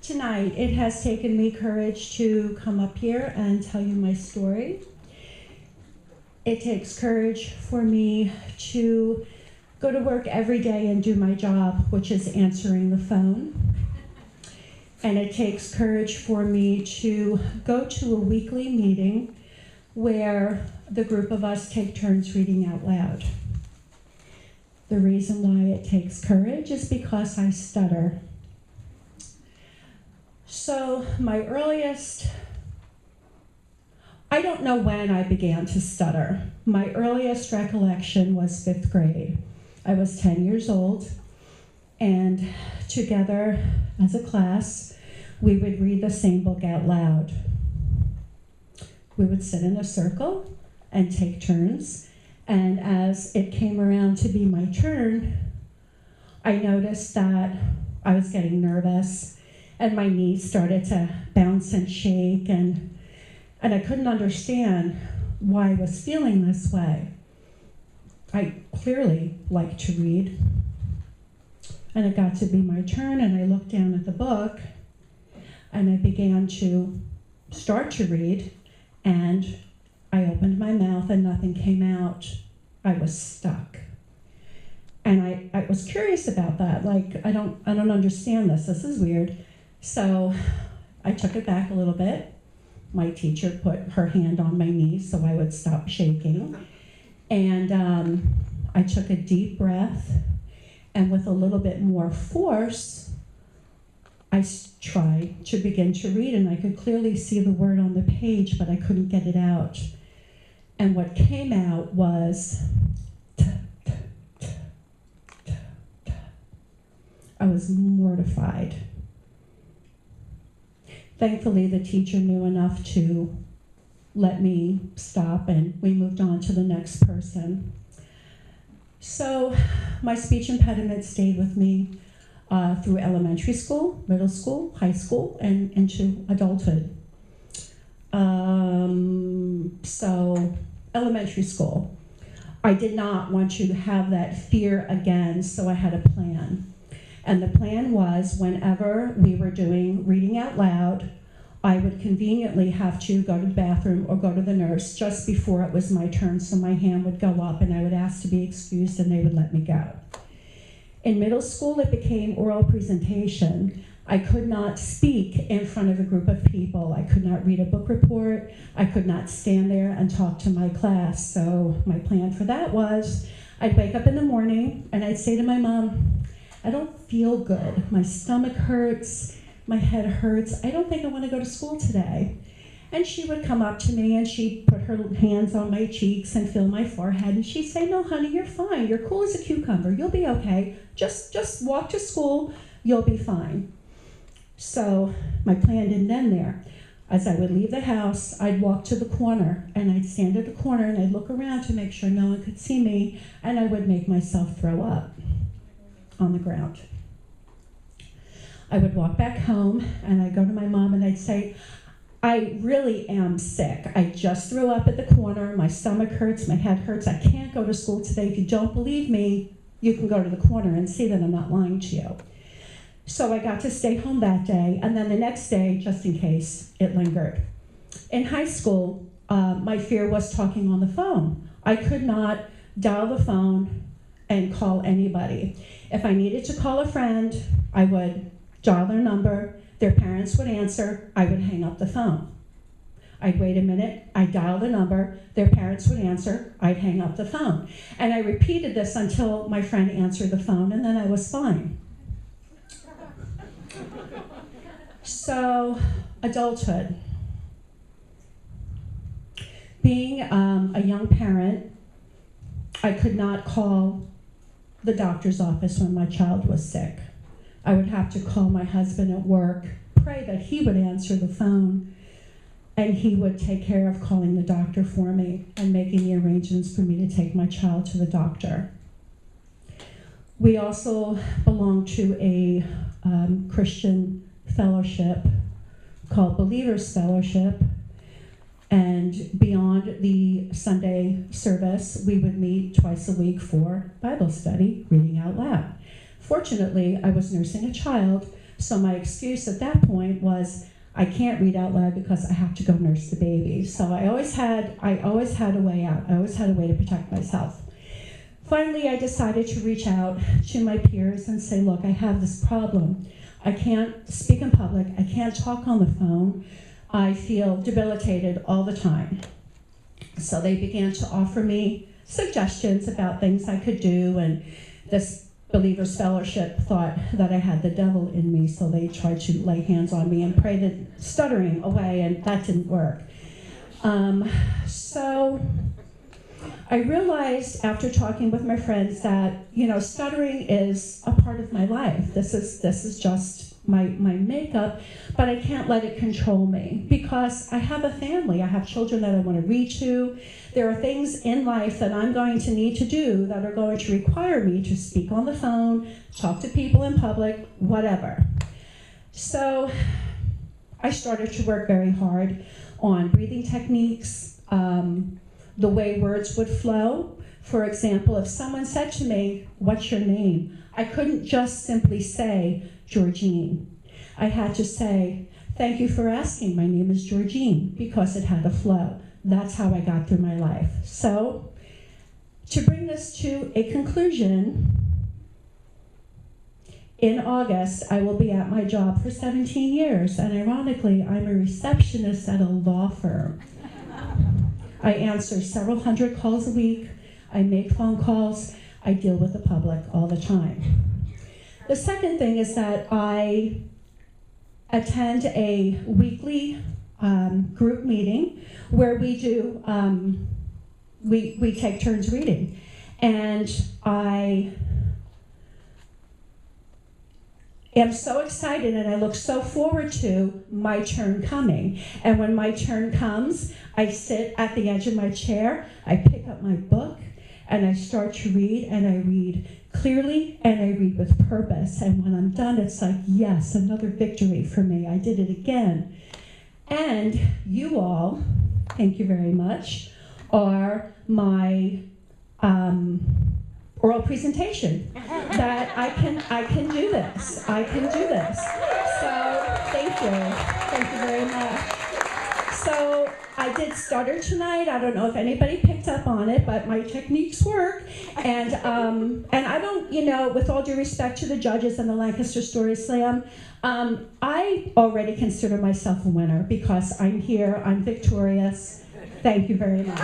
Tonight, it has taken me courage to come up here and tell you my story. It takes courage for me to go to work every day and do my job, which is answering the phone. And it takes courage for me to go to a weekly meeting where the group of us take turns reading out loud. The reason why it takes courage is because I stutter. So my earliest, I don't know when I began to stutter. My earliest recollection was 5th grade. I was 10 years old, and together as a class, we would read the same book out loud. We would sit in a circle and take turns, and as it came around to be my turn, I noticed that I was getting nervous, and my knees started to bounce and shake, and I couldn't understand why I was feeling this way. I clearly like to read. And it got to be my turn, and I looked down at the book, and I began to start to read, and I opened my mouth and nothing came out. I was stuck. And I was curious about that. Like, I don't understand this. This is weird. So I took it back a little bit. My teacher put her hand on my knee so I would stop shaking. And I took a deep breath, and with a little bit more force, I tried to begin to read, and I could clearly see the word on the page, but I couldn't get it out. And what came out was, I was mortified. Thankfully, the teacher knew enough to let me stop, and we moved on to the next person. So my speech impediment stayed with me through elementary school, middle school, high school, and into adulthood. So elementary school, I did not want you to have that fear again, so I had a plan. And the plan was, whenever we were doing reading out loud, I would conveniently have to go to the bathroom or go to the nurse just before it was my turn, so my hand would go up and I would ask to be excused and they would let me go. In middle school, it became oral presentation. I could not speak in front of a group of people. I could not read a book report. I could not stand there and talk to my class. So my plan for that was, I'd wake up in the morning and I'd say to my mom, I don't feel good. My stomach hurts, my head hurts. I don't think I want to go to school today. And she would come up to me and she'd put her hands on my cheeks and feel my forehead, and she'd say, no, honey, you're fine. You're cool as a cucumber. You'll be okay. Just walk to school. You'll be fine. So my plan didn't end there. As I would leave the house, I'd walk to the corner, and I'd stand at the corner and I'd look around to make sure no one could see me, and I would make myself throw up on the ground. I would walk back home and I'd go to my mom and I'd say, I really am sick. I just threw up at the corner. My stomach hurts, my head hurts. I can't go to school today. If you don't believe me, you can go to the corner and see that I'm not lying to you. So I got to stay home that day, and then the next day, just in case, it lingered. In high school, my fear was talking on the phone. I could not dial the phone and call anybody. If I needed to call a friend, I would dial their number, their parents would answer, I would hang up the phone. I'd wait a minute, I'd dial the number, their parents would answer, I'd hang up the phone. And I repeated this until my friend answered the phone, and then I was fine. So, adulthood. Being a young parent, I could not call the doctor's office when my child was sick. I would have to call my husband at work, pray that he would answer the phone, and he would take care of calling the doctor for me and making the arrangements for me to take my child to the doctor. We also belong to a Christian fellowship called Believers Fellowship, and beyond the Sunday service, we would meet twice a week for Bible study, reading out loud. Fortunately, I was nursing a child, So my excuse at that point was, I can't read out loud because I have to go nurse the baby. So I always had a way out. I always had a way to protect myself. Finally, I decided to reach out to my peers and say, look, I have this problem. I can't speak in public. I can't talk on the phone. I feel debilitated all the time. So they began to offer me suggestions about things I could do, and this Believers Fellowship thought that I had the devil in me, so they tried to lay hands on me and pray the stuttering away, and that didn't work. So I realized after talking with my friends that, stuttering is a part of my life. This is just my makeup, but I can't let it control me because I have a family. I have children that I want to read to. There are things in life that I'm going to need to do that are going to require me to speak on the phone, talk to people in public, whatever. So I started to work very hard on breathing techniques, the way words would flow. For example, if someone said to me, "What's your name?" I couldn't just simply say, "Georgine." I had to say, "Thank you for asking. My name is Georgine," because it had a flow. That's how I got through my life. So, to bring this to a conclusion, in August, I will be at my job for 17 years, and ironically, I'm a receptionist at a law firm. I answer several hundred calls a week. I make phone calls. I deal with the public all the time. The second thing is that I attend a weekly group meeting where we do, we take turns reading. And I am so excited and I look so forward to my turn coming. And when my turn comes, I sit at the edge of my chair, I pick up my book, and I start to read, and I read clearly, and I read with purpose. And when I'm done, it's like, yes, another victory for me. I did it again. And you all, thank you very much, are my oral presentation that I can do this. I can do this. So thank you very much. So I did stutter tonight. I don't know if anybody picked up on it, but my techniques work. And I don't, with all due respect to the judges and the Lancaster Story Slam, I already consider myself a winner because I'm here. I'm victorious. Thank you very much.